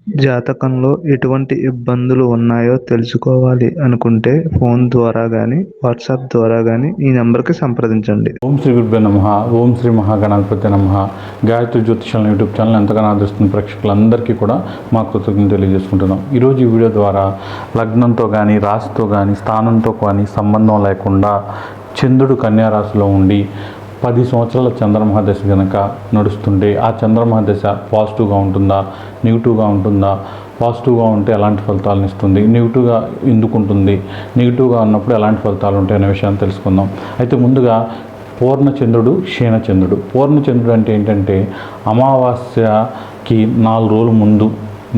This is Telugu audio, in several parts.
జాతకంలో ఎటువంటి ఇబ్బందులు ఉన్నాయో తెలుసుకోవాలి అనుకుంటే ఫోన్ ద్వారా కానీ వాట్సాప్ ద్వారా కానీ ఈ నెంబర్కి సంప్రదించండి. ఓం శ్రీ గురుభ్యో నమః. ఓం శ్రీ మహాగణాధిపతయే నమః. గాయత్రి జ్యోతిషాల యూట్యూబ్ ఛానల్ ఎంతగానో ఆదరిస్తున్న ప్రేక్షకులందరికీ కూడా మా కృతజ్ఞతలు తెలియజేసుకుంటున్నాం. ఈరోజు ఈ వీడియో ద్వారా లగ్నంతో కానీ రాశితో కానీ స్థానంతో కానీ సంబంధం లేకుండా చంద్రుడు కన్యా రాశిలో ఉండి 10 సంవత్సరాల చంద్రమహాదశ కనుక నడుస్తుంటే ఆ చంద్రమహాదశ పాజిటివ్గా ఉంటుందా, నెగిటివ్గా ఉంటుందా, పాజిటివ్గా ఉంటే ఎలాంటి ఫలితాలను ఇస్తుంది, నెగిటివ్గా ఎందుకు ఉంటుంది, నెగిటివ్గా ఉన్నప్పుడు ఎలాంటి ఫలితాలు ఉంటాయి అనే విషయాన్ని తెలుసుకుందాం. అయితే ముందుగా పూర్ణచంద్రుడు, క్షీణచంద్రుడు. పూర్ణచంద్రుడు అంటే ఏంటంటే అమావాస్యకి 4 రోజుల ముందు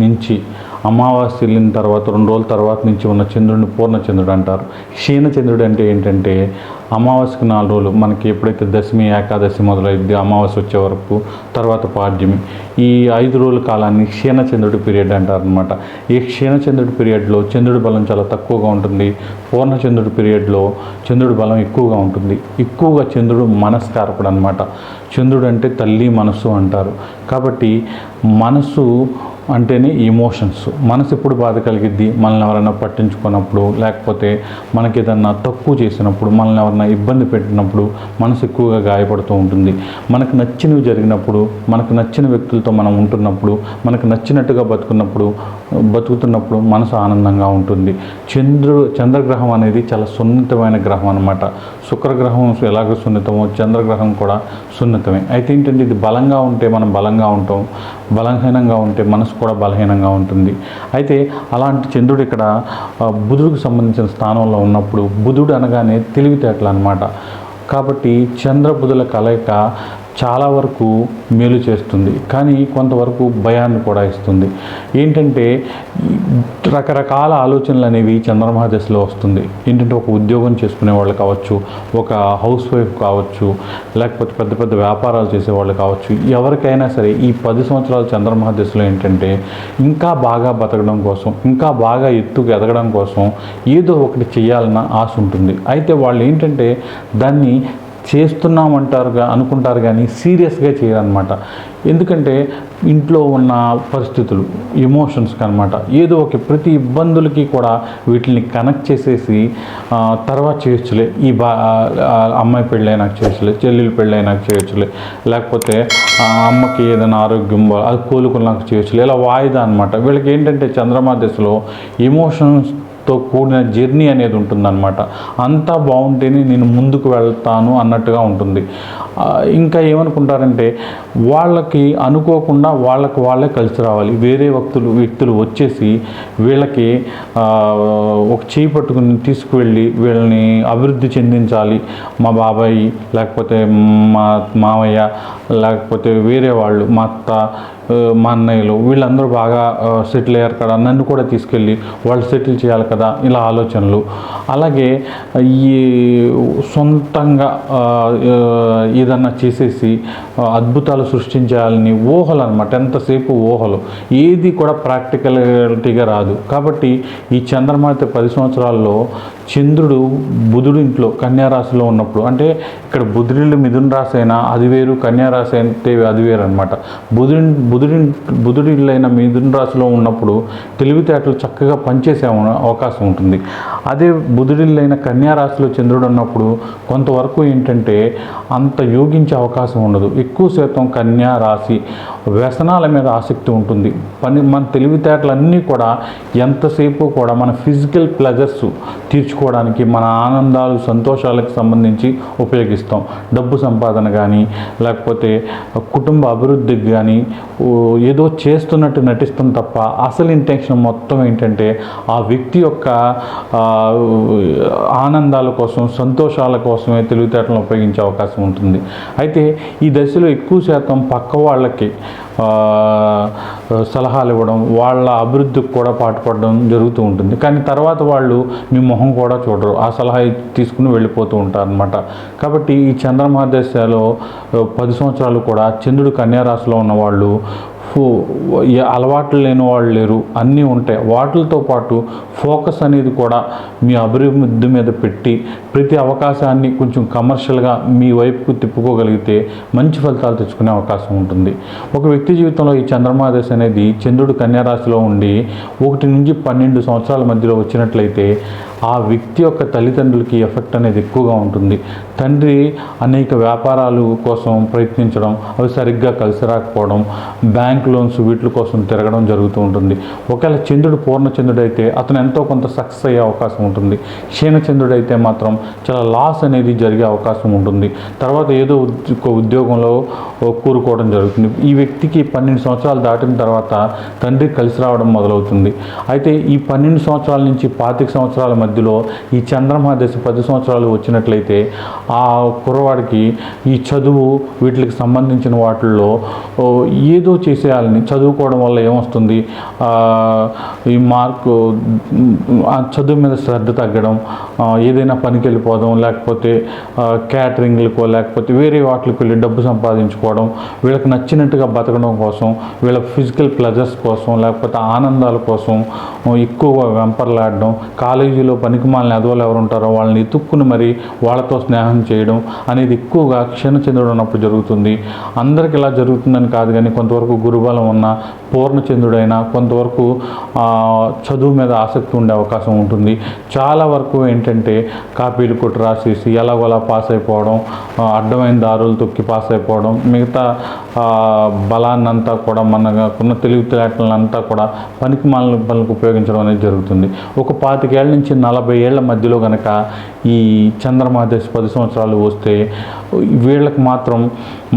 నుంచి అమావాస్య వెళ్ళిన తర్వాత 2 రోజుల తర్వాత నుంచి ఉన్న చంద్రుడిని పూర్ణచంద్రుడు అంటారు. క్షీణచంద్రుడు అంటే ఏంటంటే అమావాస్యకి 4 రోజులు మనకి ఎప్పుడైతే దశమి ఏకాదశి మొదలైద్ది అమావాస్య వచ్చే వరకు, తర్వాత పాడ్యమి, ఈ 5 రోజుల కాలాన్ని క్షీణచంద్రుడి పీరియడ్ అంటారు అనమాట. ఈ క్షీణచంద్రుడి పీరియడ్లో చంద్రుడి బలం చాలా తక్కువగా ఉంటుంది. పూర్ణచంద్రుడి పీరియడ్లో చంద్రుడి బలం ఎక్కువగా ఉంటుంది. ఎక్కువగా చంద్రుడు మనస్కారకుడు అనమాట. చంద్రుడు అంటే తల్లి మనసు అంటారు. కాబట్టి మనసు అంటేనే ఎమోషన్స్. మనసు ఎప్పుడు బాధ కలిగిద్ది, మనల్ని ఎవరైనా పట్టించుకున్నప్పుడు, లేకపోతే మనకి ఏదన్నా తక్కువ చేసినప్పుడు, మనల్ని ఎవరైనా ఇబ్బంది పెట్టినప్పుడు మనసు ఎక్కువగా గాయపడుతూ ఉంటుంది. మనకు నచ్చినవి జరిగినప్పుడు, మనకు నచ్చిన వ్యక్తులతో మనం ఉంటున్నప్పుడు, మనకు నచ్చినట్టుగా బతుకుతున్నప్పుడు మనసు ఆనందంగా ఉంటుంది. చంద్రగ్రహం అనేది చాలా సున్నితమైన గ్రహం అనమాట. శుక్రగ్రహం ఎలాగో సున్నితమో చంద్రగ్రహం కూడా సున్నితమే. అయితే ఏంటంటే ఇది బలంగా ఉంటే మనం బలంగా ఉంటాం, బలహీనంగా ఉంటే మనసు కూడా బలహీనంగా ఉంటుంది. అయితే అలాంటి చంద్రుడు ఇక్కడ బుధుడికి సంబంధించిన స్థానంలో ఉన్నప్పుడు, బుధుడు అనగానే తెలివితేటలు అనమాట. కాబట్టి చంద్రబుధుల కలయిక చాలా వరకు మేలు చేస్తుంది, కానీ కొంతవరకు భయాన్ని కూడా ఇస్తుంది. ఏంటంటే రకరకాల ఆలోచనలు అనేవి చంద్రమహాదశలో వస్తుంది. ఏంటంటే ఒక ఉద్యోగం చేసుకునే వాళ్ళు కావచ్చు, ఒక హౌస్ వైఫ్ కావచ్చు, లేకపోతే పెద్ద పెద్ద వ్యాపారాలు చేసేవాళ్ళు కావచ్చు, ఎవరికైనా సరే ఈ 10 సంవత్సరాల చంద్రమహాదశలో ఏంటంటే ఇంకా బాగా బతకడం కోసం, ఇంకా బాగా ఎత్తుకు ఎదగడం కోసం ఏదో ఒకటి చేయాలన్న ఆశ ఉంటుంది. అయితే వాళ్ళు ఏంటంటే దాన్ని అనుకుంటారు కానీ సీరియస్గా చేయరనమాట. ఎందుకంటే ఇంట్లో ఉన్న పరిస్థితులు, ఎమోషన్స్కి అనమాట, ఏదో ఒక ప్రతి ఇబ్బందులకి కూడా వీటిని కనెక్ట్ చేసేసి తర్వాత చేయొచ్చులే, అమ్మాయి పెళ్ళి నాకు చేయొచ్చులే, చెల్లెలు పెళ్ళి నాకు చేయొచ్చులే, లేకపోతే అమ్మకి ఏదైనా ఆరోగ్యం అది కోలుకున్నాక చేయొచ్చులే, ఇలా వాయిదా అనమాట. వీళ్ళకి ఏంటంటే చంద్రమహాదశలో ఎమోషన్స్తో కూడిన జర్నీ అనేది ఉంటుందన్నమాట. అంతా బాగుంటేనే నేను ముందుకు వెళ్తాను అన్నట్టుగా ఉంటుంది. ఇంకా ఏమనుకుంటారంటే వాళ్ళకి అనుకోకుండా వాళ్ళే కలిసి రావాలి. వేరే వ్యక్తులు వచ్చేసి వీళ్ళకి ఒక చేయి పట్టుకుని తీసుకువెళ్ళి వీళ్ళని అభివృద్ధి చెందించాలి. మా బాబాయ్, లేకపోతే మా మామయ్య, లేకపోతే వేరే వాళ్ళు, మా అత్త, మా అన్నయ్యలు, వీళ్ళందరూ బాగా సెటిల్ అయ్యారు కదా, నన్ను కూడా తీసుకెళ్ళి వాళ్ళు సెటిల్ చేయాలి కదా, ఇలా ఆలోచనలు. అలాగే ఈ సొంతంగా ఏదన్నా చేసేసి అద్భుతాలు సృష్టించాలని ఊహలు అనమాట. ఎంతసేపు ఊహలు, ఏది కూడా ప్రాక్టికలిటీగా రాదు. కాబట్టి ఈ చంద్రమాత 10 సంవత్సరాల్లో చంద్రుడు బుధుడింట్లో కన్యారాశిలో ఉన్నప్పుడు, అంటే ఇక్కడ బుధుడిల్లు మిథున రాశి అయినా అది వేరు, కన్యారాశి అయితే అది వేరు అనమాట. బుధుడిల్లైన మిథున రాశిలో ఉన్నప్పుడు తెలివితేటలు చక్కగా పనిచేసే అవకాశం ఉంటుంది. అదే బుధుడిల్లైన కన్యారాశిలో చంద్రుడు ఉన్నప్పుడు కొంతవరకు ఏంటంటే అంత యోగించే అవకాశం ఉండదు. ఎక్కువ శాతం కన్యా రాశి వ్యసనాల మీద ఆసక్తి ఉంటుంది. మన తెలివితేటలన్నీ కూడా ఎంతసేపు కూడా మన ఫిజికల్ ప్లెజర్స్ తీర్చుకోవడానికి, మన ఆనందాలు సంతోషాలకు సంబంధించి ఉపయోగిస్తాం. డబ్బు సంపాదన కానీ, లేకపోతే కుటుంబ అభివృద్ధికి కానీ ఏదో చేస్తున్నట్టు నటిస్తాం తప్ప అసలు ఇంటెన్షన్ మొత్తం ఏంటంటే ఆ వ్యక్తి యొక్క ఆనందాల కోసం, సంతోషాల కోసమే తెలివితేటలను ఉపయోగించే అవకాశం ఉంటుంది. అయితే ఈ దశలో ఎక్కువ శాతం పక్క వాళ్ళకి సలహాలు ఇవ్వడం, వాళ్ళ అభివృద్ధికి కూడా పాటుపడడం జరుగుతూ ఉంటుంది. కానీ తర్వాత వాళ్ళు మీ మొహం కూడా చూడరు, ఆ సలహా తీసుకుని వెళ్ళిపోతూ ఉంటారు అనమాట. కాబట్టి ఈ చంద్రమహాదశలో 10 సంవత్సరాలు కూడా చంద్రుడు కన్యారాశిలో ఉన్నవాళ్ళు అలవాట్లు లేని వాళ్ళు లేరు, అన్నీ ఉంటాయి. వాటితో పాటు ఫోకస్ అనేది కూడా మీ అభివృద్ధి మీద పెట్టి ప్రతి అవకాశాన్ని కొంచెం కమర్షియల్గా మీ వైపుకు తిప్పుకోగలిగితే మంచి ఫలితాలు తెచ్చుకునే అవకాశం ఉంటుంది. ఒక వ్యక్తి జీవితంలో ఈ చంద్రమా దశ అనేది చంద్రుడు కన్యా రాశిలో ఉండి 1 నుంచి 12 సంవత్సరాల మధ్యలో వచ్చినట్లయితే ఆ వ్యక్తి యొక్క తల్లిదండ్రులకి ఎఫెక్ట్ అనేది ఎక్కువగా ఉంటుంది. తండ్రి అనేక వ్యాపారాలు కోసం ప్రయత్నించడం, అవి సరిగ్గా కలిసి రాకపోవడం, బ్యాంక్ లోన్స్ వీటి కోసం తిరగడం జరుగుతూ ఉంటుంది. ఒకవేళ చంద్రుడు పూర్ణచంద్రుడు అయితే అతను ఎంతో కొంత సక్సెస్ అయ్యే అవకాశం ఉంటుంది. క్షీణచంద్రుడు అయితే మాత్రం చాలా లాస్ అనేది జరిగే అవకాశం ఉంటుంది. తర్వాత ఏదో ఒక ఉద్యోగంలో కూరుకోవడం జరుగుతుంది. ఈ వ్యక్తికి 12 సంవత్సరాలు దాటిన తర్వాత తండ్రి కలిసి రావడం మొదలవుతుంది. అయితే ఈ 12 సంవత్సరాల నుంచి 25 సంవత్సరాల మధ్యలో ఈ చంద్రమా దశ 10 సంవత్సరాలు వచ్చినట్లయితే ఆ కుర్రవాడికి ఈ చదువు వీటికి సంబంధించిన వాటిల్లో ఏదో చేసేయాలని, చదువుకోవడం వల్ల ఏమొస్తుంది, ఈ మార్కు ఆ చదువు మీద శ్రద్ధ తగ్గడం, ఏదైనా పనికి వెళ్ళిపోవడం, లేకపోతే క్యాటరింగ్లకో లేకపోతే వేరే వాటికి వెళ్ళి డబ్బు సంపాదించుకోవడం, వీళ్ళకి నచ్చినట్టుగా బతకడం కోసం, వీళ్ళ ఫిజికల్ ప్లెజర్స్ కోసం లేకపోతే ఆనందాల కోసం ఎక్కువగా వెంపర్లాడడం, కాలేజీలో పనికిమాలిన ఎదవలు ఎవరు ఉంటారో వాళ్ళని ఎత్తుక్కుని మరి వాళ్ళతో స్నేహం చేయడం అనేది ఎక్కువగా క్షీణచంద్రుడు ఉన్నప్పుడు జరుగుతుంది. అందరికి ఇలా జరుగుతుందని కాదు, కానీ కొంతవరకు గురుబలం ఉన్న పూర్ణచంద్రుడైనా కొంతవరకు చదువు మీద ఆసక్తి ఉండే అవకాశం ఉంటుంది. చాలా వరకు ఏంటంటే కాపీలు కొట్టి రాసేసి ఎలాగోలా పాస్ అయిపోవడం, అడ్డమైన దారులు తొక్కి పాస్ అయిపోవడం, మిగతా బలాన్నంతా కూడా మనకున్న తెలివితేటలంతా కూడా పనికిమాలిన పనులకు ఉపయోగించడం అనేది జరుగుతుంది. ఒక 25 ఏళ్ళ నుంచి 40 ఏళ్ల మధ్యలో కనుక ఈ చంద్రమా దశ 10 సంవత్సరాలు వస్తే వీళ్ళకి మాత్రం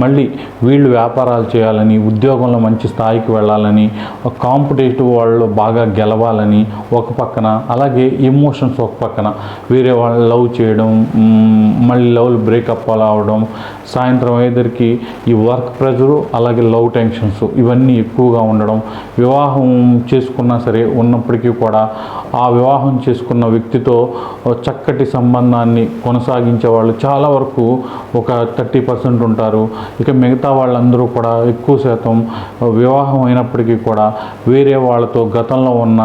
మళ్ళీ వీళ్ళు వ్యాపారాలు చేయాలని, ఉద్యోగంలో మంచి స్థాయికి వెళ్ళాలని, కాంపిటేటివ్ వాళ్ళు బాగా గెలవాలని ఒక పక్కన, అలాగే ఎమోషన్స్ ఒక పక్కన, వేరే వాళ్ళు లవ్ చేయడం, మళ్ళీ లవ్లు బ్రేకప్ అలా అవడం, సాయంత్రం అయ్యేసరికి ఈ వర్క్ ప్రెజరు అలాగే లవ్ టెన్షన్స్ ఇవన్నీ ఎక్కువగా ఉండడం, వివాహం చేసుకున్నా సరే ఉన్నప్పటికీ కూడా ఆ వివాహం చేసుకున్న వ్యక్తితో చక్కటి సంబంధాన్ని కొనసాగించే వాళ్ళు చాలా వరకు ఒక 30% ఉంటారు. ఇక మిగతా వాళ్ళందరూ కూడా ఎక్కువ శాతం వివాహం అయినప్పటికీ కూడా వేరే వాళ్ళతో గతంలో ఉన్న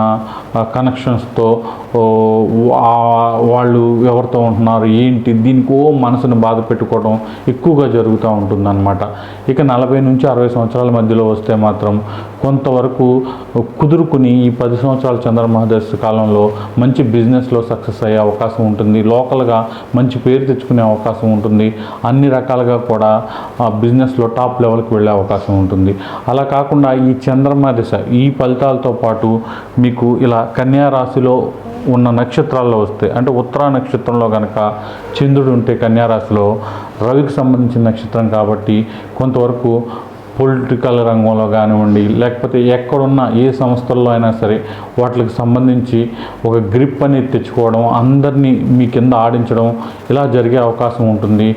కనెక్షన్స్తో వాళ్ళు ఎవరితో ఉంటున్నారు ఏంటి దీనికి మనసును బాధ పెట్టుకోవడం ఎక్కువగా జరుగుతూ ఉంటుందన్నమాట. ఇక 40 నుంచి 60 సంవత్సరాల మధ్యలో వస్తే మాత్రం కొంతవరకు కుదురుకుని ఈ 10 సంవత్సరాల చంద్రమా దశ కాలంలో మంచి బిజినెస్లో సక్సెస్ అయ్యే అవకాశం ఉంటుంది. లోకల్గా మంచి పేరు తెచ్చుకునే అవకాశం ఉంటుంది. అన్ని రకాలుగా కూడా బిజినెస్లో టాప్ లెవెల్కి వెళ్ళే అవకాశం ఉంటుంది. అలా కాకుండా ఈ చంద్రమా దశ ఈ ఫలితాలతో పాటు మీకు ఇలా కన్యా రాశిలో ఉన్న నక్షత్రాల్లో వస్తే, అంటే ఉత్తరా నక్షత్రంలో కనుక చంద్రుడు ఉంటే కన్యా రాశిలో రవికి సంబంధించిన నక్షత్రం కాబట్టి కొంతవరకు పొలిటికల్ రంగంలో కానివ్వండి, లేకపోతే ఎక్కడున్న ఏ సంస్థల్లో అయినా సరే వాటికి సంబంధించి ఒక గ్రిప్ అనేది తెచ్చుకోవడం, అందరినీ మీ కింద ఆడించడం ఇలా జరిగే అవకాశం ఉంటుంది.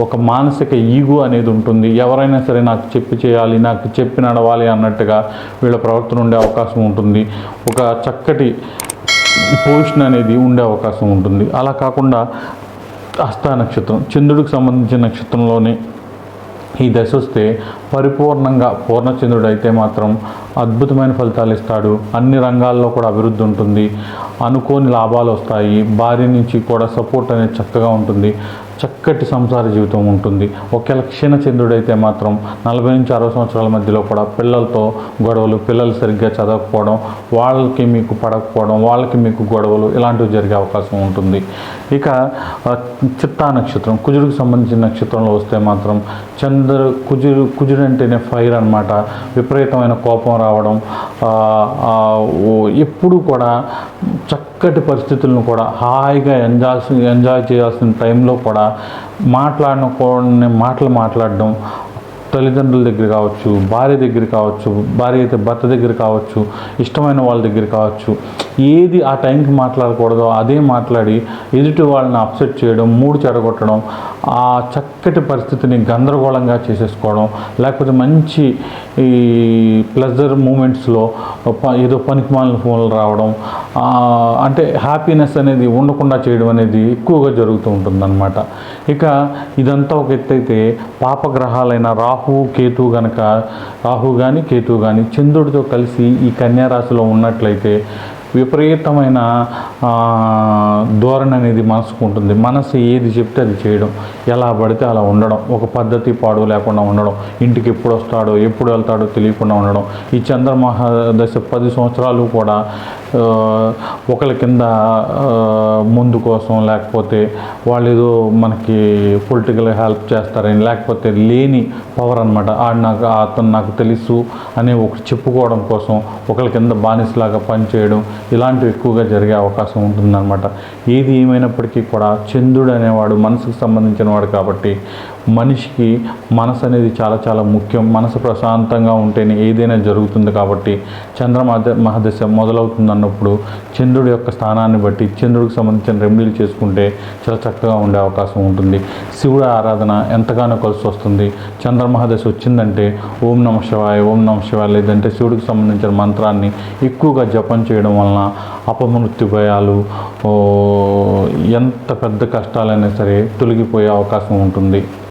ఒక మానసిక ఈగో అనేది ఉంటుంది. ఎవరైనా సరే నాకు చెప్పి చేయాలి, నాకు చెప్పి నడవాలి అన్నట్టుగా వీళ్ళ ప్రవర్తన ఉండే అవకాశం ఉంటుంది. ఒక చక్కటి పొజిషన్ అనేది ఉండే అవకాశం ఉంటుంది. అలా కాకుండా హస్త నక్షత్రం చంద్రుడికి సంబంధించిన నక్షత్రంలోనే ఈ దశ వస్తే పరిపూర్ణంగా పూర్ణచంద్రుడు అయితే మాత్రం అద్భుతమైన ఫలితాలు ఇస్తాడు. అన్ని రంగాల్లో కూడా అభివృద్ధి ఉంటుంది. అనుకోని లాభాలు వస్తాయి. భార్య నుంచి కూడా సపోర్ట్ అనేది చక్కగా ఉంటుంది. చక్కటి సంసార జీవితం ఉంటుంది. ఒకవేళ క్షీణచంద్రుడు అయితే మాత్రం 40 నుంచి 60 సంవత్సరాల మధ్యలో కూడా పిల్లలతో గొడవలు, పిల్లలు సరిగ్గా చదవకపోవడం, వాళ్ళకి మీకు పడకపోవడం, వాళ్ళకి మీకు గొడవలు ఇలాంటివి జరిగే అవకాశం ఉంటుంది. ఇక చిత్తా నక్షత్రం కుజుడికి సంబంధించిన నక్షత్రంలో వస్తే మాత్రం కుజుడు అంటేనే ఫైర్ అన్నమాట. విపరీతమైన కోపం రావడం, ఎప్పుడు కూడా చక్కటి పరిస్థితులను కూడా హాయిగా ఎంజాయ్ చేయాల్సిన టైంలో కూడా మాటలు మాట్లాడడం, తల్లిదండ్రుల దగ్గర కావచ్చు, భార్య దగ్గర కావచ్చు, భార్య అయితే భర్త దగ్గర కావచ్చు, ఇష్టమైన వాళ్ళ దగ్గర కావచ్చు, ఏది ఆ టైంకి మాట్లాడకూడదో అదే మాట్లాడి ఎదుటి వాళ్ళని అప్సెట్ చేయడం, మూడు చెడగొట్టడం, ఆ చక్కటి పరిస్థితిని గందరగోళంగా చేసేసుకోవడం, లేకపోతే మంచి ఈ ప్లెజర్ మూమెంట్స్లో ఏదో పనికిమాలిన ఫోన్లు రావడం, అంటే హ్యాపీనెస్ అనేది ఉండకుండా చేయడం అనేది ఎక్కువగా జరుగుతూ ఉంటుందన్నమాట. ఇక ఇదంతా ఒక ఎత్తైతే పాపగ్రహాలైన రాహు కానీ కేతువు కానీ చంద్రుడితో కలిసి ఈ కన్యా రాశిలో ఉన్నట్లయితే విపరీతమైన ధోరణి అనేది మనసుకు ఉంటుంది. మనసు ఏది చెప్తే అది చేయడం, ఎలా పడితే అలా ఉండడం, ఒక పద్ధతి పాడు లేకుండా ఉండడం, ఇంటికి ఎప్పుడు వస్తాడో ఎప్పుడు వెళ్తాడో తెలియకుండా ఉండడం. ఈ చంద్రమహాదశ 10 సంవత్సరాలు కూడా ఒకరి కింద ముందు కోసం, లేకపోతే వాళ్ళు ఏదో మనకి పొలిటికల్ హెల్ప్ చేస్తారని, లేకపోతే లేని పవర్ అనమాట, అతను నాకు తెలుసు అనే ఒకటి చెప్పుకోవడం కోసం ఒకరి కింద బానిసలాగా పనిచేయడం, ఇలాంటివి ఎక్కువగా జరిగే అవకాశం ఉంటుందన్నమాట. ఏది ఏమైనప్పటికీ కూడా చంద్రుడు అనేవాడు మనసుకు సంబంధించిన వాడు కాబట్టి మనిషికి మనసు అనేది చాలా చాలా ముఖ్యం. మనసు ప్రశాంతంగా ఉంటేనే ఏదైనా జరుగుతుంది. కాబట్టి మహాదశ మొదలవుతుందన్నప్పుడు చంద్రుడి యొక్క స్థానాన్ని బట్టి చంద్రుడికి సంబంధించిన రెమెడీలు చేసుకుంటే చాలా చక్కగా ఉండే అవకాశం ఉంటుంది. శివుడి ఆరాధన ఎంతగానో కలిసి వస్తుంది. మహాదశ వచ్చిందంటే ఓం నమః శివాయ లేదంటే శివుడికి సంబంధించిన మంత్రాన్ని ఎక్కువగా జపం చేయడం వలన అపమృత్యు భయాలు, ఎంత పెద్ద కష్టాలైనా సరే తొలగిపోయే అవకాశం ఉంటుంది.